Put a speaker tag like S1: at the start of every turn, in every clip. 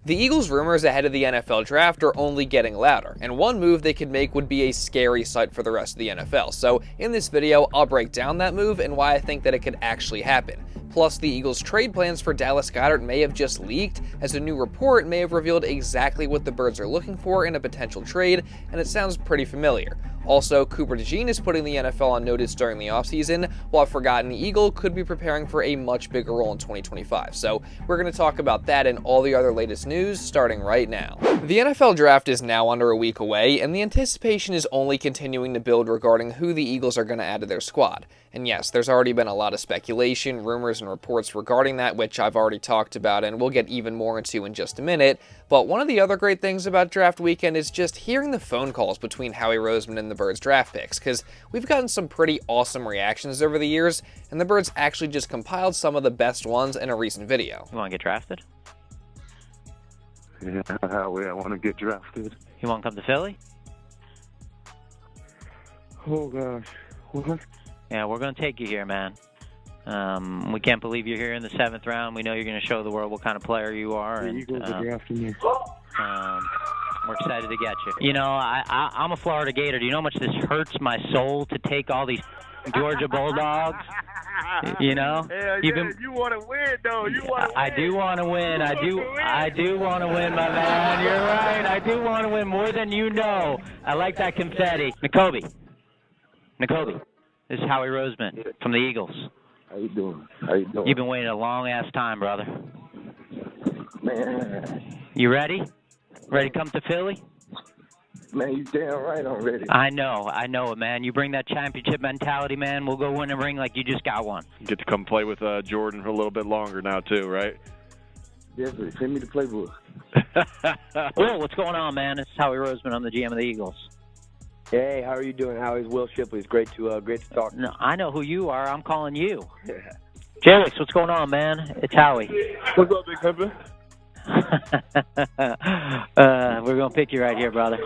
S1: The Eagles' rumors ahead of the NFL draft are only getting louder, and one move they could make would be a scary sight for the rest of the NFL. So in this video, I'll break down that move and why I think that it could actually happen. Plus, the Eagles' trade plans for Dallas Goedert may have just leaked, as a new report may have revealed exactly what the Birds are looking for in a potential trade, and it sounds pretty familiar. Also, Cooper DeJean is putting the NFL on notice during the offseason, while a forgotten Eagle could be preparing for a much bigger role in 2025. So we're going to talk about that and all the other latest news starting right now. The NFL draft is now under a week away, and the anticipation is only continuing to build regarding who the Eagles are going to add to their squad. And yes, there's already been a lot of speculation, rumors, and reports regarding that, which I've already talked about and we'll get even more into in just a minute. But one of the other great things about draft weekend is just hearing the phone calls between Howie Roseman and the Birds draft picks, because we've gotten some pretty awesome reactions over the years, and the Birds actually just compiled some of the best ones in a recent video.
S2: You want to get drafted?
S3: Yeah, Howie, I want to get drafted.
S2: You want to come to Philly?
S3: Oh, gosh. What?
S2: Yeah, we're going to take you here, man. We can't believe you're here in the 7th round. We know you're going to show the world what kind of player you are.
S3: The
S2: and,
S3: Eagles are drafting me.
S2: We're excited to get you. You know, I'm a Florida Gator. Do you know how much this hurts my soul to take all these Georgia Bulldogs? You know?
S3: Hell yeah, you want to win, though. You want to win.
S2: I do want to win. I do want to win, my man. You're right. I do want to win more than you know. I like that confetti. Nakobe. This is Howie Roseman from the Eagles.
S3: How you doing? How you doing?
S2: You've been waiting a long-ass time, brother.
S3: Man.
S2: You ready? Ready to come to Philly?
S3: Man, you damn right I'm ready.
S2: I know it, man. You bring that championship mentality, man. We'll go win a ring like you just got one.
S4: You get to come play with Jordan for a little bit longer now, too, right?
S3: Yes, sir. Send me the playbook.
S2: Will, what's going on, man? This is Howie Roseman. I'm the GM of the Eagles.
S5: Hey, how are you doing? Howie's Will Shipley. It's great to talk.
S2: No, I know who you are. I'm calling you. Jelix, what's going on, man? It's Howie.
S3: What's up, big pimpin'?
S2: We're going to pick you right here, brother.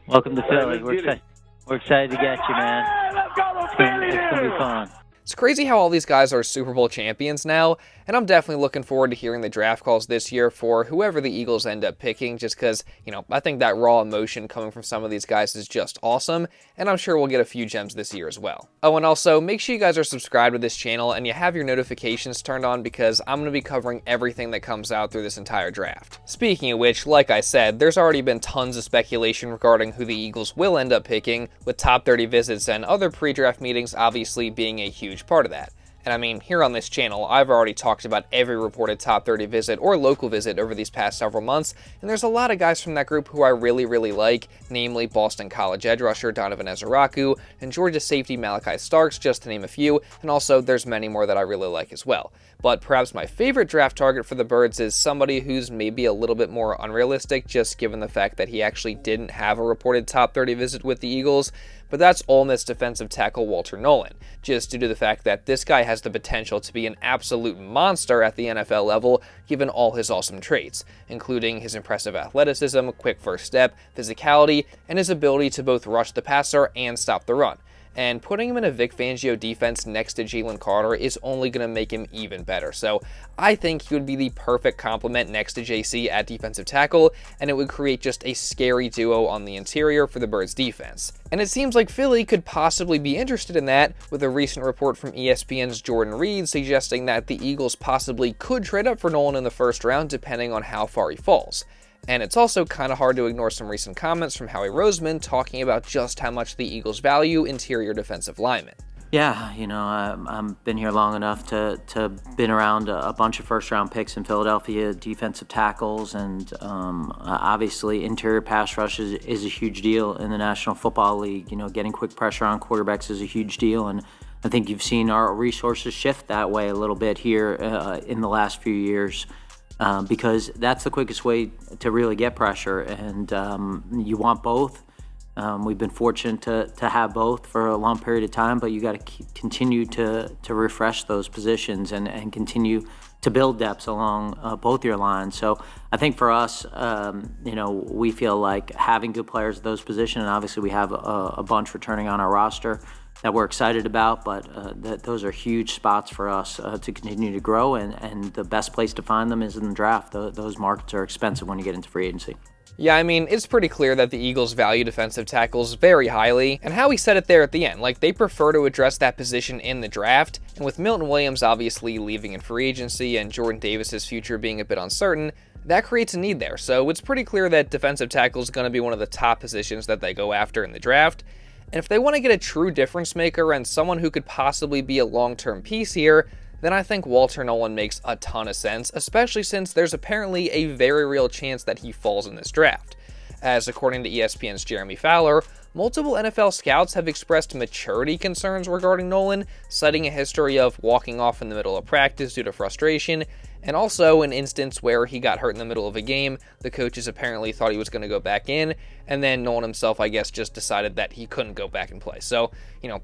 S2: Welcome to Philly. We're excited to get you, man.
S3: Let's go to Philly.
S2: It's going to be fun.
S1: It's crazy how all these guys are Super Bowl champions now, and I'm definitely looking forward to hearing the draft calls this year for whoever the Eagles end up picking, just because, I think that raw emotion coming from some of these guys is just awesome, and I'm sure we'll get a few gems this year as well. Oh, and also, make sure you guys are subscribed to this channel and you have your notifications turned on, because I'm going to be covering everything that comes out through this entire draft. Speaking of which, like I said, there's already been tons of speculation regarding who the Eagles will end up picking, with top 30 visits and other pre-draft meetings obviously being a huge part of that. And I mean, here on this channel, I've already talked about every reported top 30 visit or local visit over these past several months, and there's a lot of guys from that group who I really like, namely Boston College edge rusher Donovan Ezaraku and Georgia safety Malachi Starks, just to name a few, and also there's many more that I really like as well. But perhaps my favorite draft target for the Birds is somebody who's maybe a little bit more unrealistic, just given the fact that he actually didn't have a reported top 30 visit with the Eagles, but that's Ole Miss defensive tackle Walter Nolen, just due to the fact that this guy has the potential to be an absolute monster at the NFL level, given all his awesome traits, including his impressive athleticism, quick first step, physicality, and his ability to both rush the passer and stop the run. And putting him in a Vic Fangio defense next to Jalen Carter is only going to make him even better. So I think he would be the perfect complement next to JC at defensive tackle, and it would create just a scary duo on the interior for the Birds defense. And it seems like Philly could possibly be interested in that, with a recent report from ESPN's Jordan Reed suggesting that the Eagles possibly could trade up for Nolen in the first round depending on how far he falls. And it's also kind of hard to ignore some recent comments from Howie Roseman talking about just how much the Eagles value interior defensive linemen.
S2: Yeah, I've been here long enough to been around a bunch of first-round picks in Philadelphia, defensive tackles, and obviously interior pass rush is a huge deal in the National Football League. Getting quick pressure on quarterbacks is a huge deal, and I think you've seen our resources shift that way a little bit here in the last few years. Because that's the quickest way to really get pressure, and you want both. We've been fortunate to have both for a long period of time, but you got to continue to refresh those positions and continue to build depths along both your lines. So I think for us, we feel like having good players at those positions, and obviously we have a bunch returning on our roster, that we're excited about, but those are huge spots for us to continue to grow, and the best place to find them is in the draft. Those markets are expensive when you get into free agency.
S1: Yeah, I mean, it's pretty clear that the Eagles value defensive tackles very highly, and Howie said it there at the end, like they prefer to address that position in the draft, and with Milton Williams obviously leaving in free agency and Jordan Davis's future being a bit uncertain, that creates a need there. So it's pretty clear that defensive tackle is going to be one of the top positions that they go after in the draft, and if they want to get a true difference maker and someone who could possibly be a long-term piece here, then I think Walter Nolen makes a ton of sense, especially since there's apparently a very real chance that he falls in this draft. As according to ESPN's Jeremy Fowler, multiple NFL scouts have expressed maturity concerns regarding Nolen, citing a history of walking off in the middle of practice due to frustration, and also an instance where he got hurt in the middle of a game. The coaches apparently thought he was going to go back in, and then Nolen himself, I guess, just decided that he couldn't go back and play. So,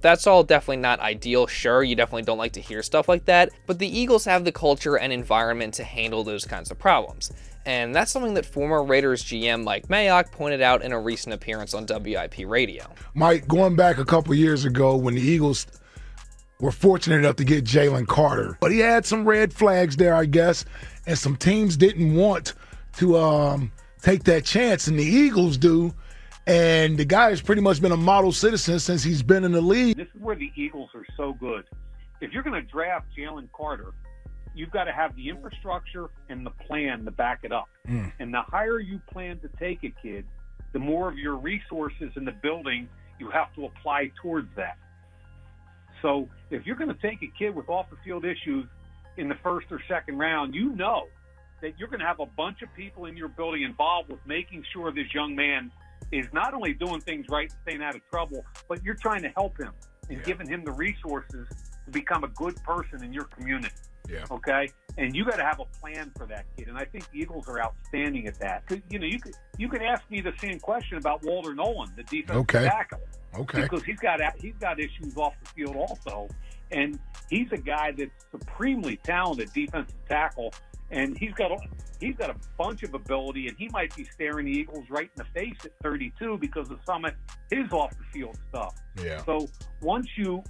S1: that's all definitely not ideal. Sure, you definitely don't like to hear stuff like that, but the Eagles have the culture and environment to handle those kinds of problems. And that's something that former Raiders GM Mike Mayock pointed out in a recent appearance on WIP Radio.
S6: Mike, going back a couple years ago when the Eagles were fortunate enough to get Jalen Carter, but he had some red flags there, I guess, and some teams didn't want to take that chance, and the Eagles do. And the guy has pretty much been a model citizen since he's been in the league.
S7: This is where the Eagles are so good. If you're going to draft Jalen Carter, you've got to have the infrastructure and the plan to back it up. And the higher you plan to take a kid, the more of your resources in the building you have to apply towards that. So if you're going to take a kid with off-the-field issues in the first or second round, you know that you're going to have a bunch of people in your building involved with making sure this young man is not only doing things right, staying out of trouble, but you're trying to help him and giving him the resources to become a good person in your community.
S6: Yeah.
S7: Okay, and you got to have a plan for that kid, and I think the Eagles are outstanding at that. You could ask me the same question about Walter Nolen, the defensive tackle.
S6: Okay.
S7: Because he's got issues off the field also, and he's a guy that's supremely talented defensive tackle, and he's got a bunch of ability, and he might be staring the Eagles right in the face at 32 because of some of his off the field stuff.
S6: Yeah.
S7: So once you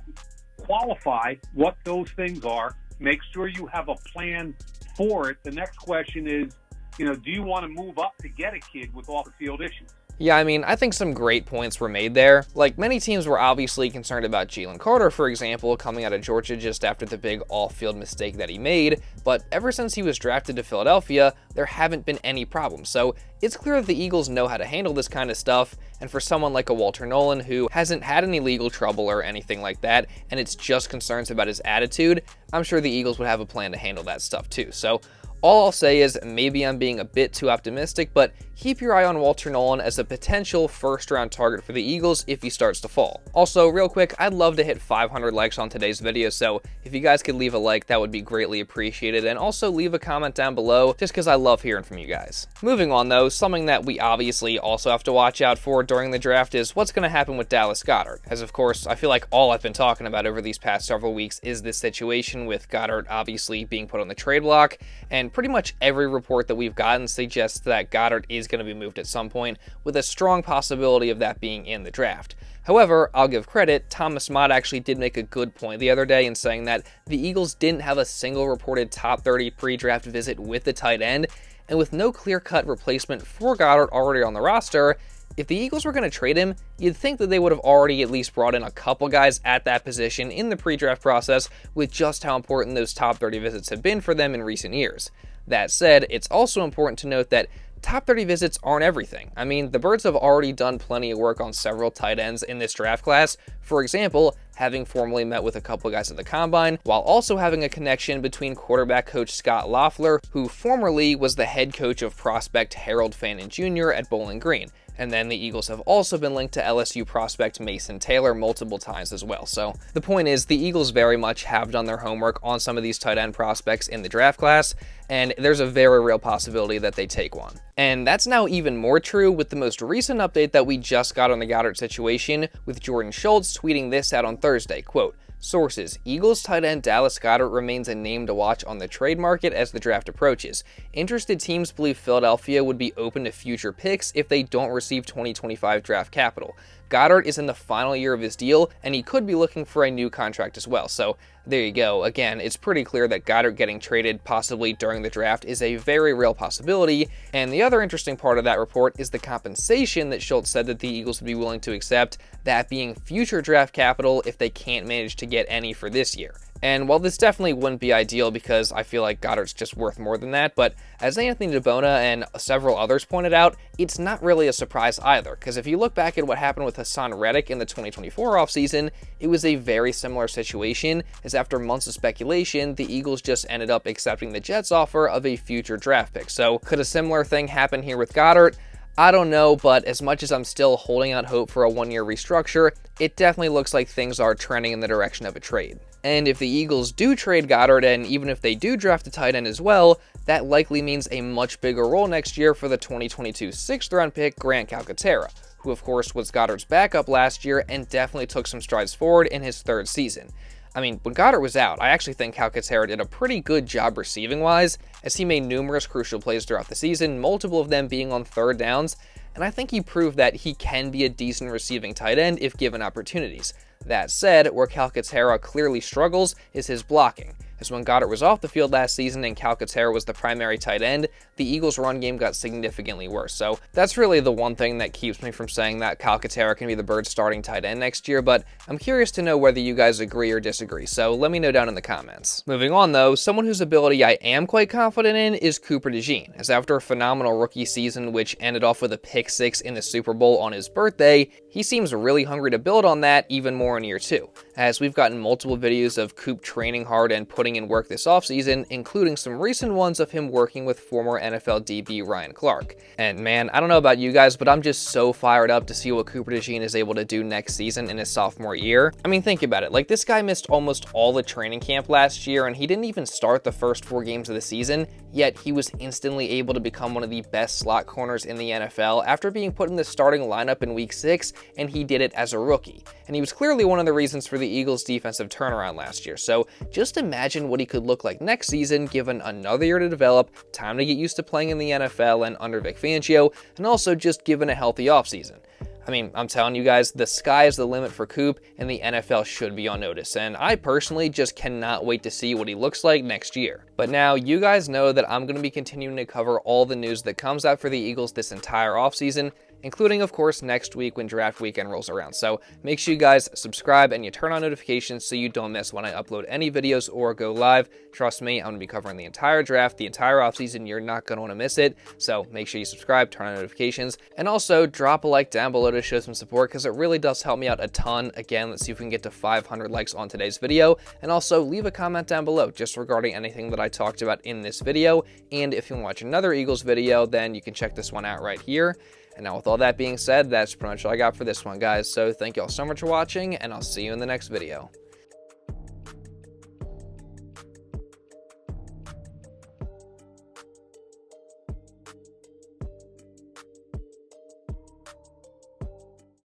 S7: qualify what those things are, make sure you have a plan for it. The next question is, do you want to move up to get a kid with off-the-field issues?
S1: Yeah, I mean, I think some great points were made there. Like, many teams were obviously concerned about Jalen Carter, for example, coming out of Georgia just after the big off-field mistake that he made, but ever since he was drafted to Philadelphia, there haven't been any problems. So it's clear that the Eagles know how to handle this kind of stuff, and for someone like a Walter Nolen who hasn't had any legal trouble or anything like that, and it's just concerns about his attitude, I'm sure the Eagles would have a plan to handle that stuff too. So all I'll say is maybe I'm being a bit too optimistic, but keep your eye on Walter Nolen as a potential first-round target for the Eagles if he starts to fall. Also, real quick, I'd love to hit 500 likes on today's video, so if you guys could leave a like, that would be greatly appreciated, and also leave a comment down below, just because I love hearing from you guys. Moving on though, something that we obviously also have to watch out for during the draft is what's going to happen with Dallas Goedert, as of course, I feel like all I've been talking about over these past several weeks is this situation with Goedert obviously being put on the trade block, and pretty much every report that we've gotten suggests that Goedert is going to be moved at some point, with a strong possibility of that being in the draft. However, I'll give credit, Thomas Mott actually did make a good point the other day in saying that the Eagles didn't have a single reported top 30 pre-draft visit with the tight end, and with no clear-cut replacement for Goedert already on the roster, if the Eagles were going to trade him, you'd think that they would have already at least brought in a couple guys at that position in the pre-draft process with just how important those top 30 visits have been for them in recent years. That said, it's also important to note that top 30 visits aren't everything. I mean, the Birds have already done plenty of work on several tight ends in this draft class. For example, having formally met with a couple guys at the Combine, while also having a connection between quarterback coach Scott Loeffler, who formerly was the head coach of prospect Harold Fannin Jr. at Bowling Green. And then the Eagles have also been linked to LSU prospect Mason Taylor multiple times as well. So the point is, the Eagles very much have done their homework on some of these tight end prospects in the draft class, and there's a very real possibility that they take one. And that's now even more true with the most recent update that we just got on the Goedert situation, with Jordan Schultz tweeting this out on Thursday, quote, "Sources, Eagles tight end Dallas Goedert remains a name to watch on the trade market as the draft approaches. Interested teams believe Philadelphia would be open to future picks if they don't receive 2025 draft capital. Goedert is in the final year of his deal, and he could be looking for a new contract as well. So there you go. Again, it's pretty clear that Goedert getting traded possibly during the draft is a very real possibility. And the other interesting part of that report is the compensation that Schultz said that the Eagles would be willing to accept, that being future draft capital if they can't manage to get any for this year. And while this definitely wouldn't be ideal because I feel like Goddard's just worth more than that, but as Anthony DeBona and several others pointed out, it's not really a surprise either, because if you look back at what happened with Hassan Reddick in the 2024 offseason, it was a very similar situation, as after months of speculation, the Eagles just ended up accepting the Jets' offer of a future draft pick. So could a similar thing happen here with Goedert? I don't know, but as much as I'm still holding out hope for a one-year restructure, it definitely looks like things are trending in the direction of a trade. And if the Eagles do trade Goedert, and even if they do draft a tight end as well, that likely means a much bigger role next year for the 2022 6th-round pick, Grant Calcaterra, who of course was Goddard's backup last year and definitely took some strides forward in his third season. I mean, when Goedert was out, I actually think Calcaterra did a pretty good job receiving-wise, as he made numerous crucial plays throughout the season, multiple of them being on third downs, and I think he proved that he can be a decent receiving tight end if given opportunities. That said, where Calcaterra clearly struggles is his blocking, as when Goedert was off the field last season and Calcaterra was the primary tight end, the Eagles' run game got significantly worse. So that's really the one thing that keeps me from saying that Calcaterra can be the Birds' starting tight end next year, but I'm curious to know whether you guys agree or disagree, so let me know down in the comments. Moving on though, someone whose ability I am quite confident in is Cooper DeJean, as after a phenomenal rookie season which ended off with a pick 6 in the Super Bowl on his birthday, he seems really hungry to build on that even more in year 2, as we've gotten multiple videos of Coop training hard and putting in work this offseason, including some recent ones of him working with former NFL DB Ryan Clark. And man, I don't know about you guys, but I'm just so fired up to see what Cooper DeJean is able to do next season in his sophomore year. I mean, think about it. Like, this guy missed almost all the training camp last year, and he didn't even start the first 4 games of the season, yet he was instantly able to become one of the best slot corners in the NFL after being put in the starting lineup in week 6, and he did it as a rookie. And he was clearly one of the reasons for the Eagles' defensive turnaround last year. So just imagine what he could look like next season, given another year to develop, time to get used to playing in the NFL and under Vic Fangio, and also just given a healthy offseason. I mean, I'm telling you guys, the sky is the limit for Coop, and the NFL should be on notice, and I personally just cannot wait to see what he looks like next year. But now, you guys know that I'm going to be continuing to cover all the news that comes out for the Eagles this entire offseason, including, of course, next week when draft weekend rolls around. So make sure you guys subscribe and you turn on notifications so you don't miss when I upload any videos or go live. Trust me, I'm going to be covering the entire draft, the entire offseason. You're not going to want to miss it. So make sure you subscribe, turn on notifications, and also drop a like down below to show some support because it really does help me out a ton. Again, let's see if we can get to 500 likes on today's video. And also leave a comment down below just regarding anything that I talked about in this video. And if you want to watch another Eagles video, then you can check this one out right here. And now with all that being said, that's pretty much all I got for this one, guys. So thank you all so much for watching, and I'll see you in the next video.